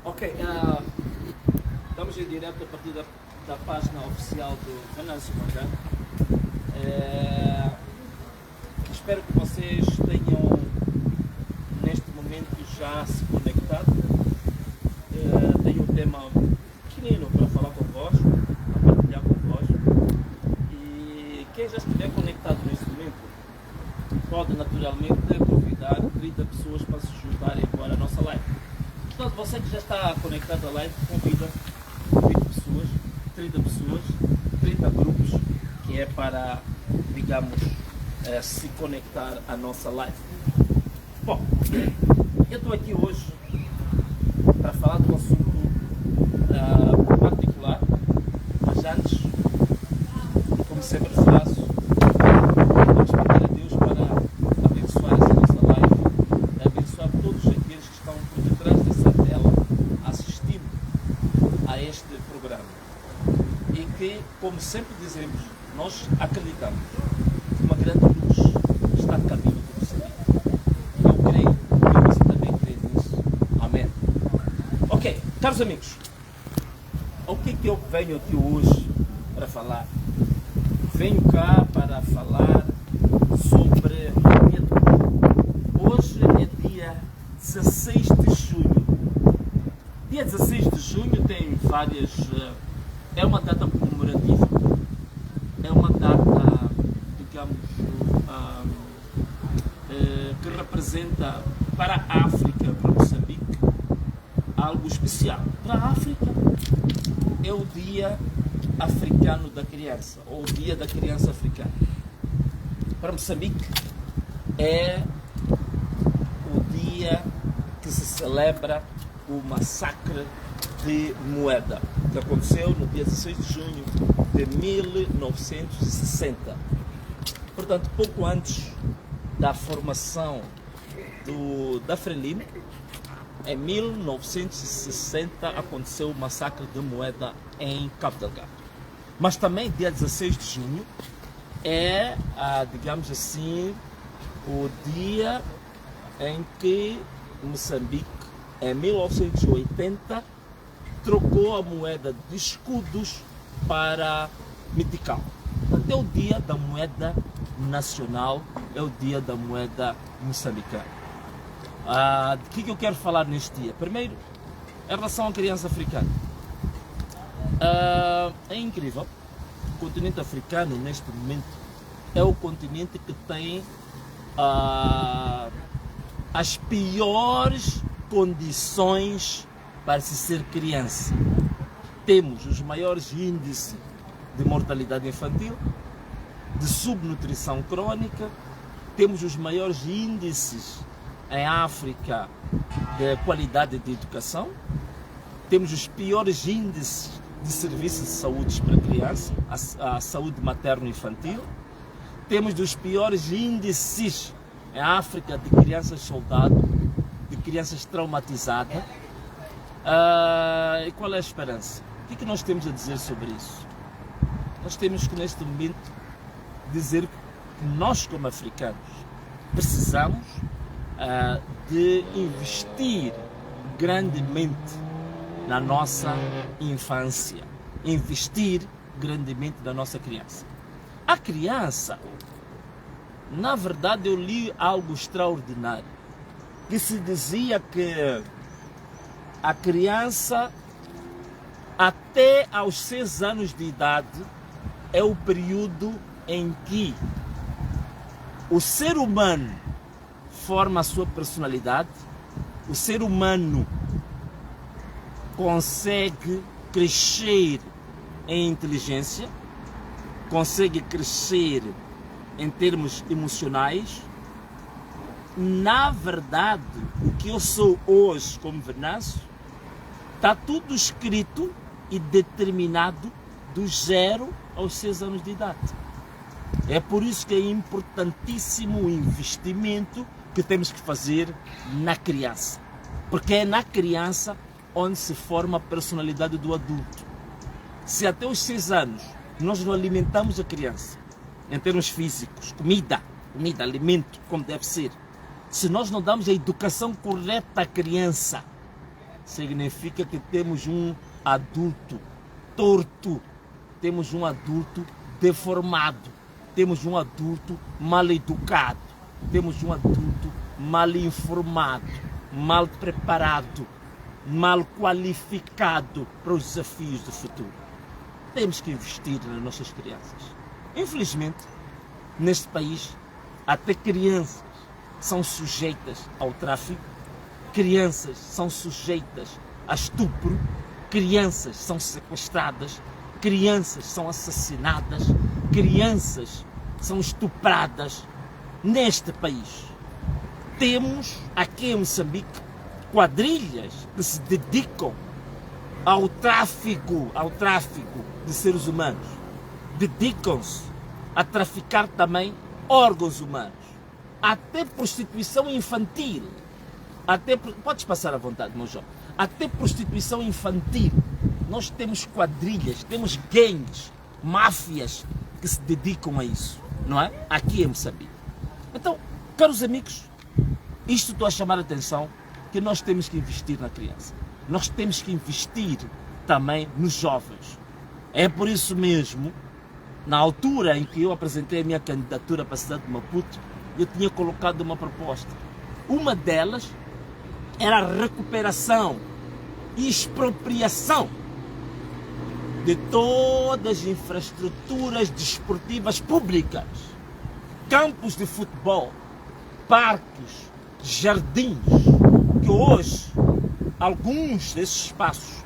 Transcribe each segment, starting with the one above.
Ok, estamos em direto a partir da página oficial do Venâncio Magano. Espero que vocês tenham neste momento já se conectado. Tenho um tema pequenino para falar convosco, para partilhar convosco. E quem já estiver conectado neste momento pode naturalmente convidar 30 pessoas para se juntarem agora à nossa live. Portanto, você que já está conectado à live, convida 30 pessoas, 30 grupos, que é para, digamos, se conectar à nossa live. Bom, eu estou aqui hoje para falar de um assunto particular, mas antes, como sempre faço, vamos pedir a Deus para abençoar essa nossa live, abençoar todos aqueles que estão por detrás dessa tela assistindo a este programa. E que, como sempre dizemos, nós acreditamos que uma grande luz está no caminho do Moçambique. Eu creio e você também crê nisso. Amém. Ok, caros amigos, o que eu venho aqui hoje para falar? Venho cá para falar sobre medo. Hoje é dia 16 de junho. Dia 16 de junho tem várias... é uma data comemorativa. É uma data, digamos, que representa para a África, para Moçambique, algo especial. Para a África é o Dia Africano da Criança, ou o Dia da Criança Africana. Para Moçambique é o dia que se celebra o massacre de Moeda, que aconteceu no dia 16 de junho de 1960. Portanto, pouco antes da formação da Frelimo, em 1960 aconteceu o massacre de Moeda em Cabo Delgado. Mas também dia 16 de junho é, digamos assim, o dia em que Moçambique, em 1980, trocou a moeda de escudos para metical. Portanto, é o dia da moeda nacional, é o dia da moeda moçambicana. De que eu quero falar neste dia? Primeiro, em relação à criança africana. É incrível. O continente africano, neste momento, é o continente que tem as piores condições para se ser criança. Temos os maiores índices de mortalidade infantil, de subnutrição crônica, temos os maiores índices em África de qualidade de educação, temos os piores índices de serviços de saúde para criança, a saúde materno-infantil, temos os piores índices em África de crianças soldado, de crianças traumatizadas. E qual é a esperança? O que nós temos a dizer sobre isso? Nós temos que, neste momento, dizer que nós, como africanos, precisamos de investir grandemente na nossa infância, investir grandemente na nossa criança. A criança, na verdade, eu li algo extraordinário, que se dizia que a criança, até aos 6 anos de idade, é o período em que o ser humano forma a sua personalidade, o ser humano consegue crescer em inteligência, consegue crescer em termos emocionais. Na verdade, o que eu sou hoje como Venâncio, está tudo escrito e determinado do 0 aos 6 anos de idade. É por isso que é importantíssimo o investimento que temos que fazer na criança. Porque é na criança onde se forma a personalidade do adulto. Se até os 6 anos nós não alimentamos a criança em termos físicos, comida, alimento, como deve ser, Se nós não damos a educação correta à criança, significa que temos um adulto torto, temos um adulto deformado, temos um adulto mal educado, temos um adulto mal informado, mal preparado, mal qualificado para os desafios do futuro. Temos que investir nas nossas crianças. Infelizmente, neste país, até crianças são sujeitas ao tráfico, crianças são sujeitas a estupro, crianças são sequestradas, crianças são assassinadas, crianças são estupradas neste país. Temos aqui em Moçambique quadrilhas que se dedicam ao tráfico de seres humanos. Dedicam-se a traficar também órgãos humanos. Até prostituição infantil. Podes passar à vontade, meu jovem. Até prostituição infantil. Nós temos quadrilhas, temos gangues, máfias que se dedicam a isso, não é? Aqui em Moçambique. Então, caros amigos, isto estou a chamar a atenção que nós temos que investir na criança. Nós temos que investir também nos jovens. É por isso mesmo, na altura em que eu apresentei a minha candidatura para a cidade de Maputo, eu tinha colocado uma proposta. Uma delas era a recuperação e expropriação de todas as infraestruturas desportivas públicas, campos de futebol, parques, jardins, que hoje alguns desses espaços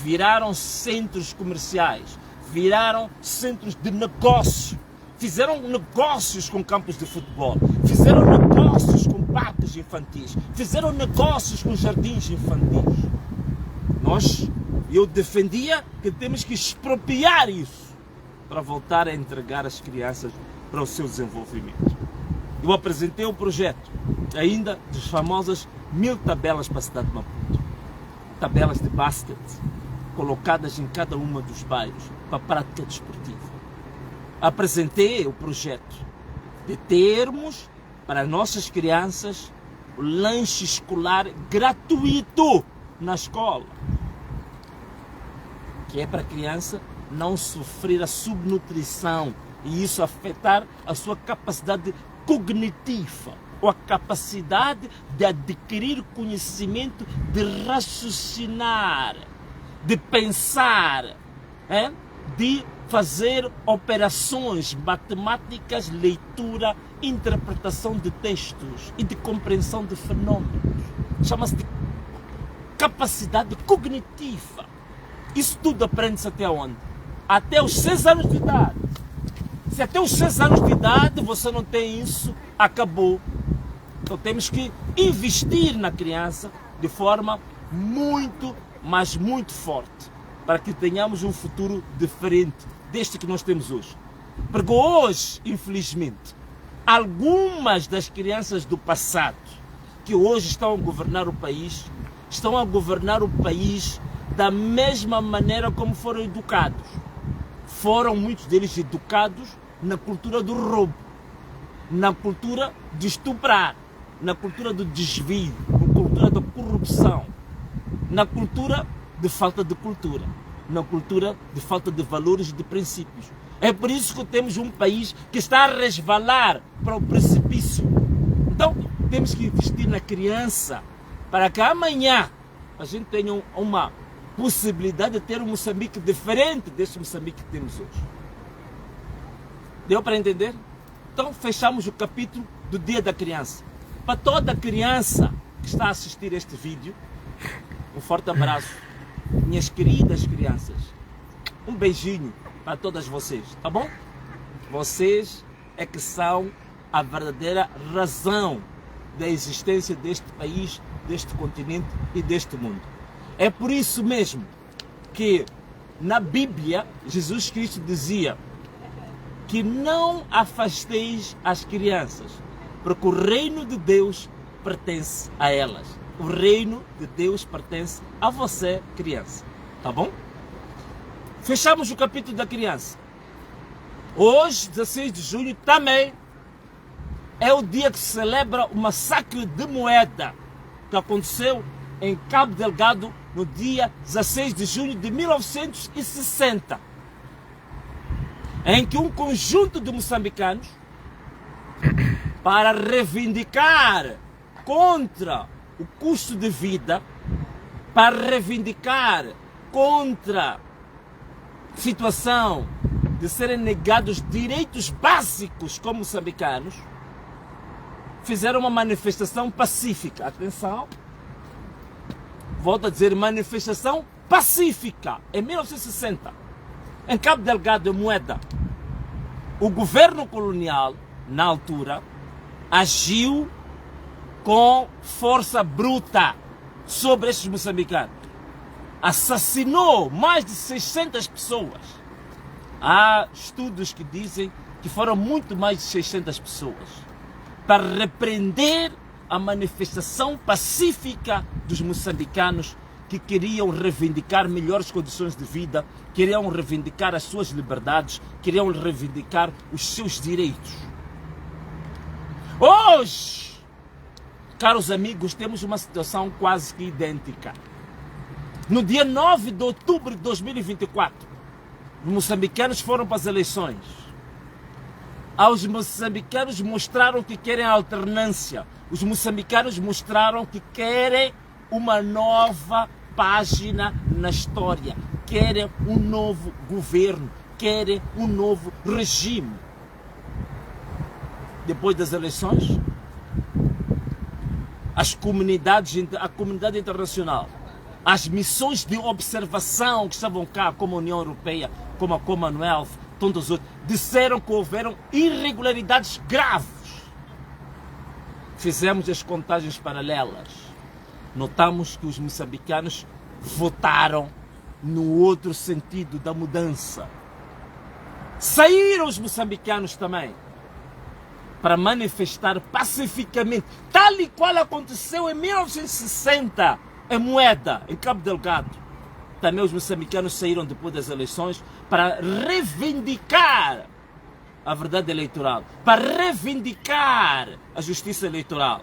viraram centros comerciais, viraram centros de negócio, fizeram negócios com campos de futebol, fizeram negócios com parques infantis, fizeram negócios com jardins infantis. Eu defendia que temos que expropriar isso para voltar a entregar as crianças para o seu desenvolvimento. Eu apresentei o projeto ainda das famosas 1000 tabelas para a cidade de Maputo. Tabelas de basquete colocadas em cada uma dos bairros para a prática desportiva. Apresentei o projeto de termos para nossas crianças o lanche escolar gratuito na escola, que é para a criança não sofrer a subnutrição e isso afetar a sua capacidade cognitiva ou a capacidade de adquirir conhecimento, de raciocinar, de pensar, de fazer operações matemáticas, leitura, interpretação de textos e de compreensão de fenômenos. Chama-se de capacidade cognitiva. Isso tudo aprende-se até onde? Até os 6 anos de idade. Se até os 6 anos de idade você não tem isso, acabou. Então temos que investir na criança de forma muito, mas muito forte, para que tenhamos um futuro diferente deste que nós temos hoje. Porque hoje, infelizmente, algumas das crianças do passado que hoje estão a governar o país, estão a governar o país da mesma maneira como foram educados. Foram muitos deles educados na cultura do roubo, na cultura de estuprar, na cultura do desvio, na cultura da corrupção, na cultura de falta de cultura, na cultura de falta de valores e de princípios. É por isso que temos um país que está a resvalar para o precipício. Então, temos que investir na criança para que amanhã a gente tenha uma possibilidade de ter um Moçambique diferente deste Moçambique que temos hoje. Deu para entender? Então, fechamos o capítulo do Dia da Criança. Para toda criança que está a assistir este vídeo, um forte abraço. Minhas queridas crianças, um beijinho para todas vocês, tá bom? Vocês é que são a verdadeira razão da existência deste país, deste continente e deste mundo. É por isso mesmo que na Bíblia Jesus Cristo dizia que não afasteis as crianças, porque o reino de Deus pertence a elas. O reino de Deus pertence a você, criança. Tá bom? Fechamos o capítulo da criança. Hoje, 16 de junho, também é o dia que se celebra o massacre de Moeda, que aconteceu em Cabo Delgado no dia 16 de junho de 1960, em que um conjunto de moçambicanos, para reivindicar contra o custo de vida, para reivindicar contra a situação de serem negados direitos básicos como moçambicanos, fizeram uma manifestação pacífica. Atenção, volto a dizer, manifestação pacífica, em 1960, em Cabo Delgado, Moeda. O governo colonial, na altura, agiu com força bruta sobre estes moçambicanos. Assassinou mais de 600 pessoas. Há estudos que dizem que foram muito mais de 600 pessoas, para repreender a manifestação pacífica dos moçambicanos que queriam reivindicar melhores condições de vida, queriam reivindicar as suas liberdades, queriam reivindicar os seus direitos. Hoje, caros amigos, temos uma situação quase que idêntica. No dia 9 de outubro de 2024, os moçambicanos foram para as eleições. Os moçambicanos mostraram que querem alternância. Os moçambicanos mostraram que querem uma nova página na história. Querem um novo governo. Querem um novo regime. Depois das eleições, a comunidade internacional, as missões de observação que estavam cá, como a União Europeia, como a Commonwealth, tantos outros, disseram que houveram irregularidades graves. Fizemos as contagens paralelas. Notamos que os moçambicanos votaram no outro sentido da mudança. Saíram os moçambicanos também para manifestar pacificamente, tal e qual aconteceu em 1960, em Moeda, em Cabo Delgado. Também os moçambicanos saíram depois das eleições para reivindicar a verdade eleitoral, para reivindicar a justiça eleitoral.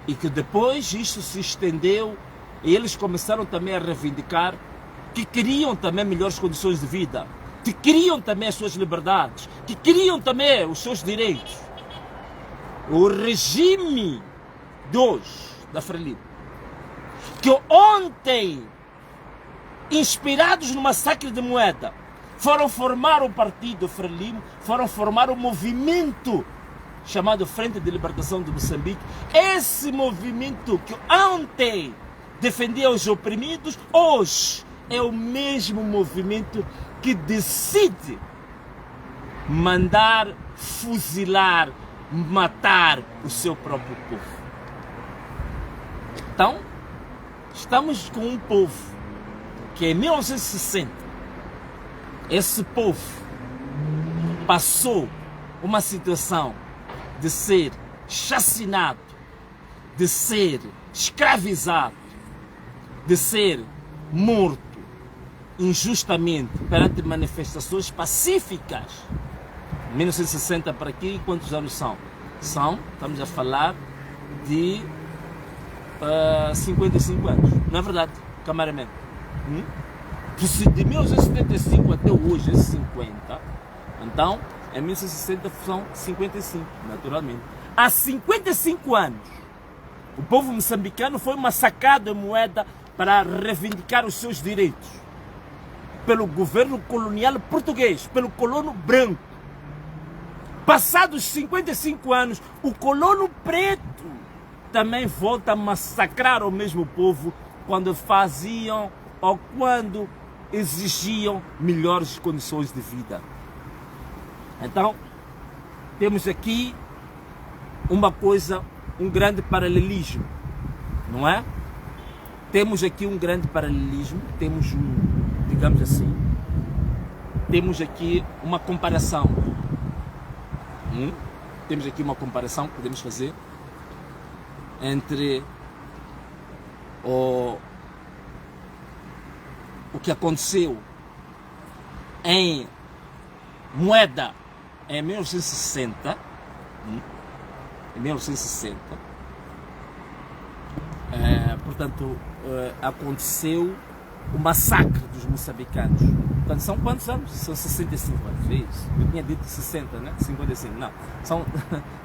E que depois isto se estendeu e eles começaram também a reivindicar que queriam também melhores condições de vida, que queriam também as suas liberdades, que queriam também os seus direitos. O regime de hoje, da Frelimo, que ontem, inspirados no massacre de Moeda, foram formar o partido Frelimo, foram formar o movimento chamado Frente de Libertação de Moçambique. Esse movimento que ontem defendia os oprimidos, hoje é o mesmo movimento que decide mandar fuzilar, matar o seu próprio povo. Então, estamos com um povo que em 1960, esse povo passou uma situação de ser chacinado, de ser escravizado, de ser morto injustamente perante manifestações pacíficas. 1960 para aqui, quantos anos são? Estamos a falar de 55 anos, não é verdade, cameraman? De 1975 até hoje é 50, então em 1960 são 55, naturalmente. Há 55 anos, o povo moçambicano foi massacrado em Moeda para reivindicar os seus direitos pelo governo colonial português, pelo colono branco. Passados 55 anos, o colono preto também volta a massacrar o mesmo povo quando faziam ou quando exigiam melhores condições de vida. Então, temos aqui uma coisa, um grande paralelismo, não é? Temos aqui um grande paralelismo, temos digamos assim, temos aqui uma comparação. Temos aqui uma comparação que podemos fazer entre o que aconteceu em Moeda em 1960, portanto, aconteceu o massacre dos moçambicanos. Portanto, são quantos anos? São 65 anos, é isso? Eu tinha dito 60, né? 55, não.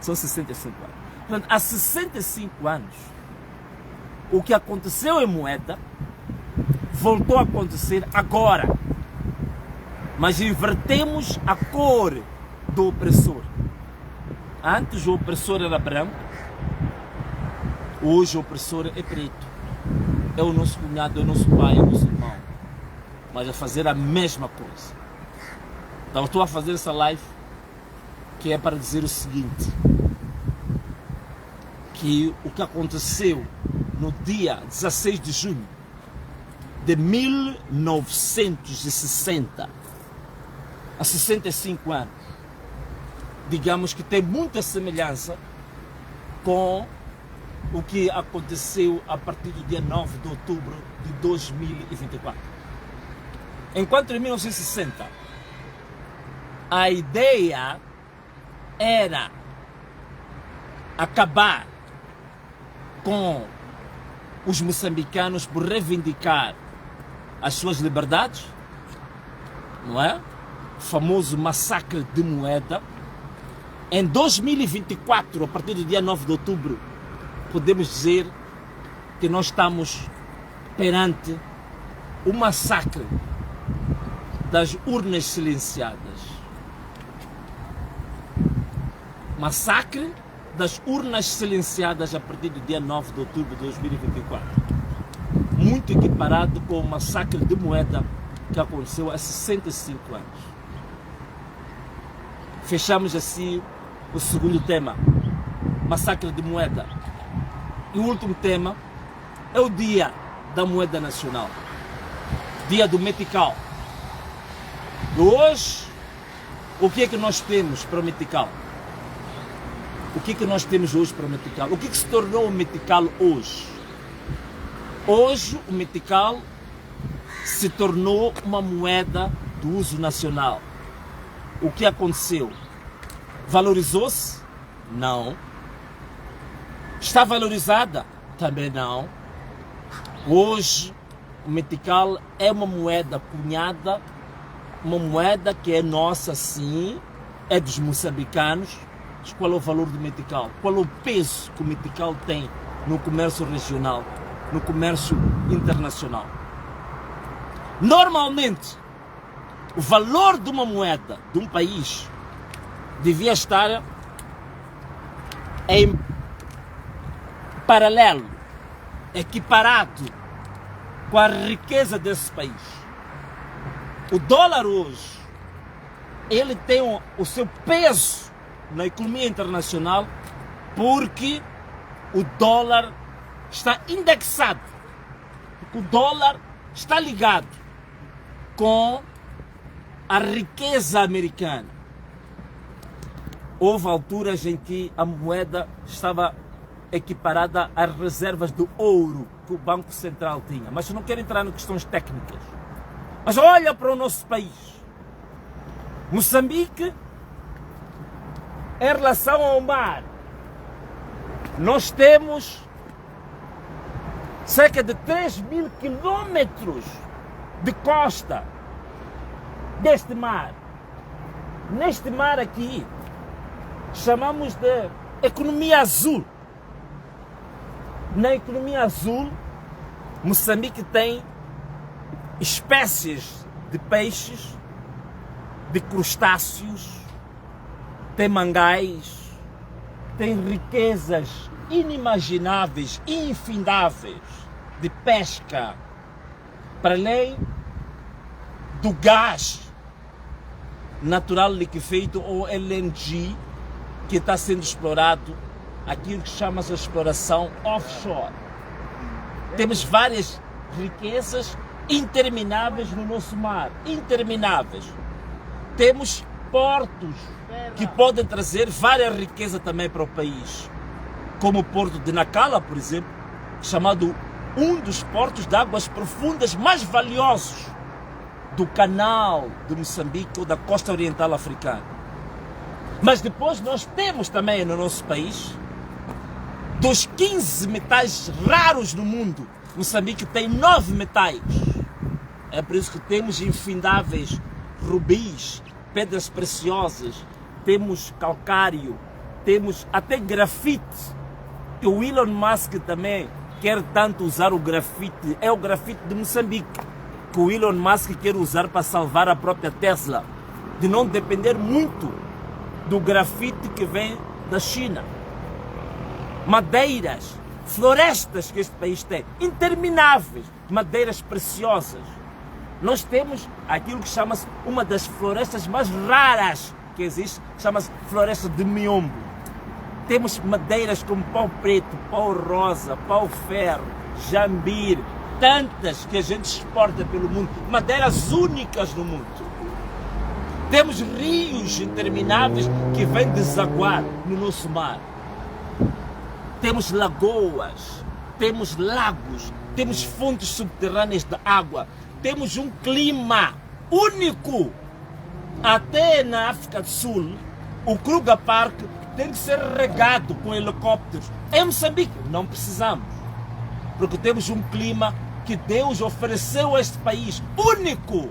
São 65 anos. Portanto, há 65 anos, o que aconteceu em Moeda voltou a acontecer agora. Mas invertemos a cor do opressor. Antes o opressor era branco, hoje o opressor é preto. É o nosso cunhado, é o nosso pai, é o nosso irmão. Mas a fazer a mesma coisa. Então estou a fazer essa live que é para dizer o seguinte: que o que aconteceu no dia 16 de junho de 1960, há 65 anos, digamos que tem muita semelhança com o que aconteceu a partir do dia 9 de outubro de 2024. Enquanto em 1960 a ideia era acabar com os moçambicanos por reivindicar as suas liberdades, não é? O famoso massacre de Moeda. Em 2024, a partir do dia 9 de outubro, podemos dizer que nós estamos perante o massacre das urnas silenciadas. Massacre das urnas silenciadas a partir do dia 9 de outubro de 2024. Muito equiparado com o massacre de Moeda que aconteceu há 65 anos. Fechamos assim o segundo tema, massacre de Moeda. E o último tema é o dia da moeda nacional, dia do Metical. E hoje, o que é que nós temos para o Metical? O que é que nós temos hoje para o Metical? O que é que se tornou o Metical hoje? Hoje o Metical se tornou uma moeda do uso nacional. O que aconteceu? Valorizou-se? Não. Está valorizada? Também não. Hoje o Metical é uma moeda cunhada, uma moeda que é nossa sim, é dos moçambicanos. Mas qual é o valor do Metical? Qual é o peso que o Metical tem no comércio regional, no comércio internacional? Normalmente, o valor de uma moeda de um país devia estar em paralelo, equiparado com a riqueza desse país. O dólar hoje, ele tem o seu peso na economia internacional porque o dólar está indexado, porque o dólar está ligado com a riqueza americana. Houve alturas em que a moeda estava equiparada às reservas do ouro que o Banco Central tinha. Mas eu não quero entrar em questões técnicas. Mas olha para o nosso país. Moçambique, em relação ao mar, nós temos cerca de 3.000 quilômetros de costa deste mar. Neste mar aqui, chamamos de economia azul. Na economia azul, Moçambique tem espécies de peixes, de crustáceos, tem mangás, tem riquezas inimagináveis, infindáveis de pesca, para além do gás natural liquefeito ou LNG que está sendo explorado, aquilo que chama-se a exploração offshore. Temos várias riquezas intermináveis no nosso mar, intermináveis. Temos portos que podem trazer várias riquezas também para o país, como o porto de Nacala, por exemplo, chamado um dos portos de águas profundas mais valiosos do canal de Moçambique ou da costa oriental africana. Mas depois nós temos também no nosso país, dos 15 metais raros no mundo, Moçambique tem 9 metais. É por isso que temos infindáveis rubis, pedras preciosas, temos calcário, temos até grafite, que o Elon Musk também quer tanto usar o grafite, é o grafite de Moçambique, que o Elon Musk quer usar para salvar a própria Tesla, de não depender muito do grafite que vem da China. Madeiras, florestas que este país tem, intermináveis, madeiras preciosas. Nós temos aquilo que chama-se uma das florestas mais raras que existe, chama-se floresta de Miombo. Temos madeiras como pau preto, pau rosa, pau ferro, jambir, tantas que a gente exporta pelo mundo, madeiras únicas no mundo. Temos rios intermináveis que vêm desaguar no nosso mar. Temos lagoas, temos lagos, temos fontes subterrâneas de água, temos um clima único. Até na África do Sul, o Kruger Park tem que ser regado com helicópteros. Em Moçambique não precisamos, porque temos um clima que Deus ofereceu a este país, único.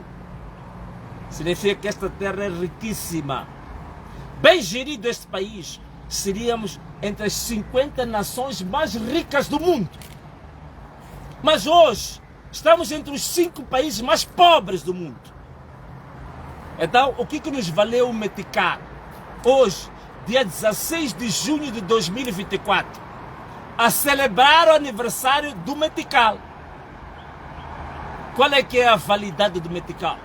Significa que esta terra é riquíssima. Bem gerido este país, seríamos entre as 50 nações mais ricas do mundo. Mas hoje, estamos entre os 5 países mais pobres do mundo. Então, o que nos valeu o Metical? Hoje, dia 16 de junho de 2024, a celebrar o aniversário do Metical. Qual é que é a validade do Metical?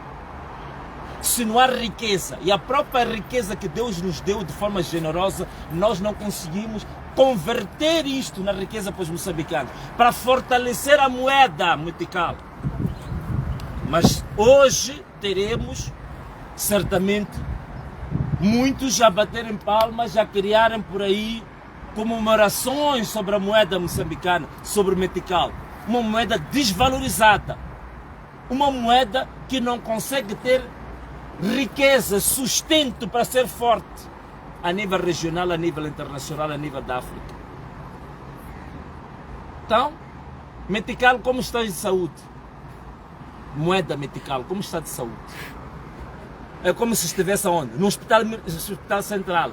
Se não há riqueza, e a própria riqueza que Deus nos deu de forma generosa, nós não conseguimos converter isto na riqueza para os moçambicanos, para fortalecer a moeda Metical. Mas hoje teremos, certamente, muitos a baterem palmas, a criarem por aí comemorações sobre a moeda moçambicana, sobre o Metical. Uma moeda desvalorizada, uma moeda que não consegue ter riqueza, sustento para ser forte a nível regional, a nível internacional, a nível da África. Então, Metical, como está de saúde? Moeda Metical, como está de saúde? É como se estivesse onde? No hospital central,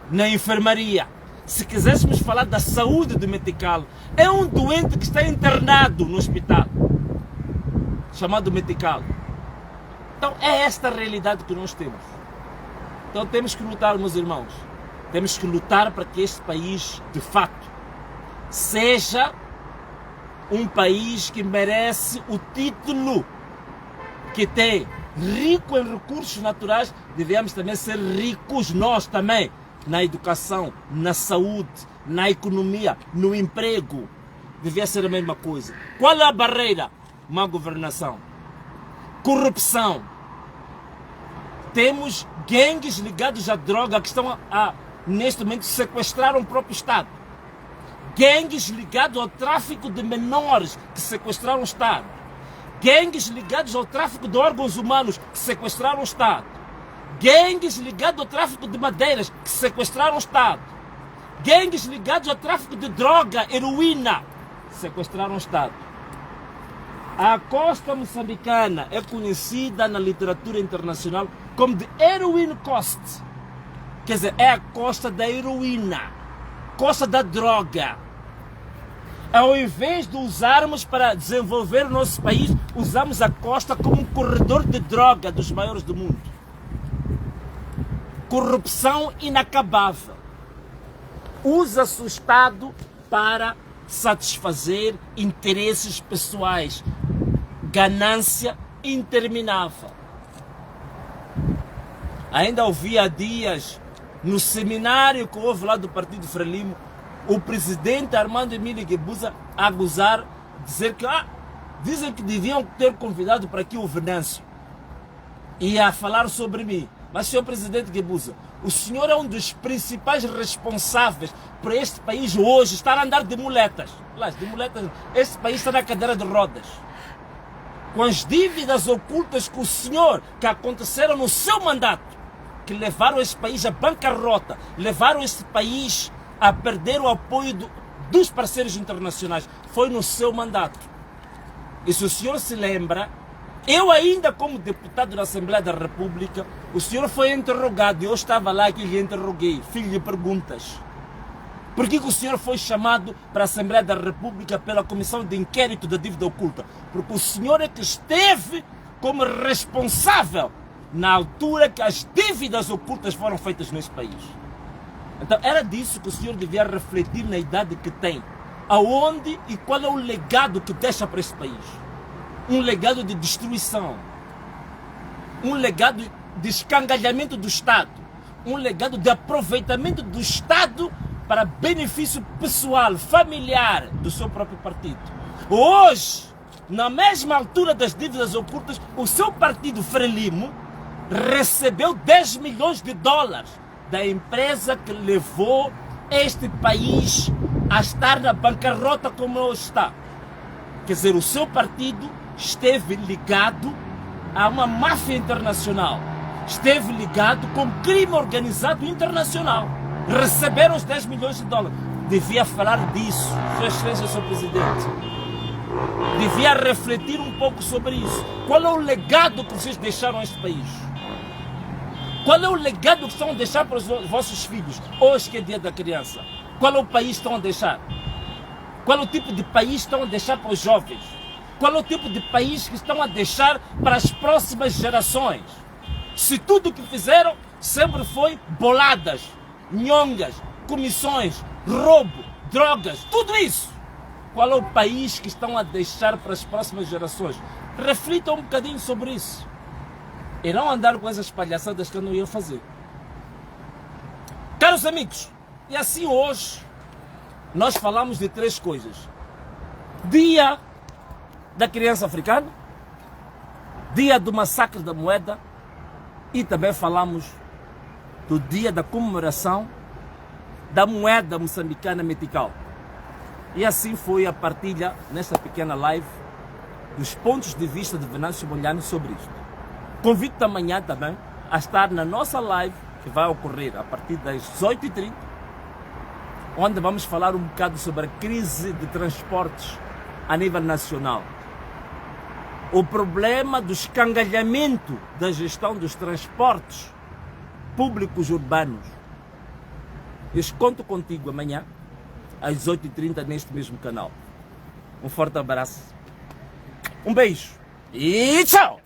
na enfermaria. Se quiséssemos falar da saúde do Metical, é um doente que está internado no hospital, chamado Metical. Então é esta a realidade que nós temos. Então temos que lutar, meus irmãos. Temos que lutar para que este país, de fato, seja um país que merece o título que tem. Rico em recursos naturais, devemos também ser ricos nós também, na educação, na saúde, na economia, no emprego. Devia ser a mesma coisa. Qual é a barreira? Má governação, corrupção. Temos gangues ligados à droga que estão neste momento sequestraram o próprio Estado. Gangues ligados ao tráfico de menores que sequestraram o Estado. Gangues ligados ao tráfico de órgãos humanos que sequestraram o Estado. Gangues ligados ao tráfico de madeiras que sequestraram o Estado. Gangues ligados ao tráfico de droga, heroína, que sequestraram o Estado. A costa moçambicana é conhecida na literatura internacional como de Heroin Coast. Quer dizer, é a costa da heroína, costa da droga. Ao invés de usarmos para desenvolver o nosso país, usamos a costa como um corredor de droga dos maiores do mundo. Corrupção inacabável. Usa-se o Estado para satisfazer interesses pessoais. Ganância interminável. Ainda ouvi há dias, no seminário que houve lá do Partido Frelimo, o presidente Armando Emílio Guebuza a gozar, dizer que dizem que deviam ter convidado para aqui o Venâncio e a falar sobre mim. Mas, senhor presidente Guebuza, o senhor é um dos principais responsáveis por este país hoje estar a andar de muletas. Este país está na cadeira de rodas. Com as dívidas ocultas que o senhor, que aconteceram no seu mandato, que levaram esse país à bancarrota, levaram esse país a perder o apoio dos parceiros internacionais, foi no seu mandato. E se o senhor se lembra, eu ainda como deputado da Assembleia da República, o senhor foi interrogado, eu estava lá que lhe interroguei, fiz-lhe perguntas. Por que o senhor foi chamado para a Assembleia da República pela Comissão de Inquérito da Dívida Oculta? Porque o senhor é que esteve como responsável na altura que as dívidas ocultas foram feitas nesse país. Então era disso que o senhor devia refletir na idade que tem. Aonde e qual é o legado que deixa para esse país? Um legado de destruição. Um legado de escangalhamento do Estado. Um legado de aproveitamento do Estado para benefício pessoal, familiar do seu próprio partido. Hoje, na mesma altura das dívidas ocultas, o seu partido Frelimo recebeu 10 milhões de dólares da empresa que levou este país a estar na bancarrota como hoje está. Quer dizer, o seu partido esteve ligado a uma máfia internacional, esteve ligado com crime organizado internacional. Receberam os 10 milhões de dólares. Devia falar disso, Sua Excelência, Sr. Presidente. Devia refletir um pouco sobre isso. Qual é o legado que vocês deixaram a este país? Qual é o legado que estão a deixar para os vossos filhos? Hoje que é dia da criança. Qual é o país que estão a deixar? Qual é o tipo de país que estão a deixar para os jovens? Qual é o tipo de país que estão a deixar para as próximas gerações? Se tudo o que fizeram sempre foi boladas, nhongas, comissões, roubo, drogas, tudo isso. Qual é o país que estão a deixar para as próximas gerações? Reflitam um bocadinho sobre isso. E não andar com essas palhaçadas que eu não ia fazer. Caros amigos, e assim hoje nós falamos de 3 coisas. Dia da criança africana, dia do massacre da moeda e também falamos do dia da comemoração da moeda moçambicana metical. E assim foi a partilha nesta pequena live dos pontos de vista de Venâncio Mondlane sobre isto. Convido-te amanhã também a estar na nossa live que vai ocorrer a partir das 18h30, onde vamos falar um bocado sobre a crise de transportes a nível nacional. O problema do escangalhamento da gestão dos transportes públicos urbanos. Eu conto contigo amanhã, às 18h30, neste mesmo canal. Um forte abraço, um beijo e tchau!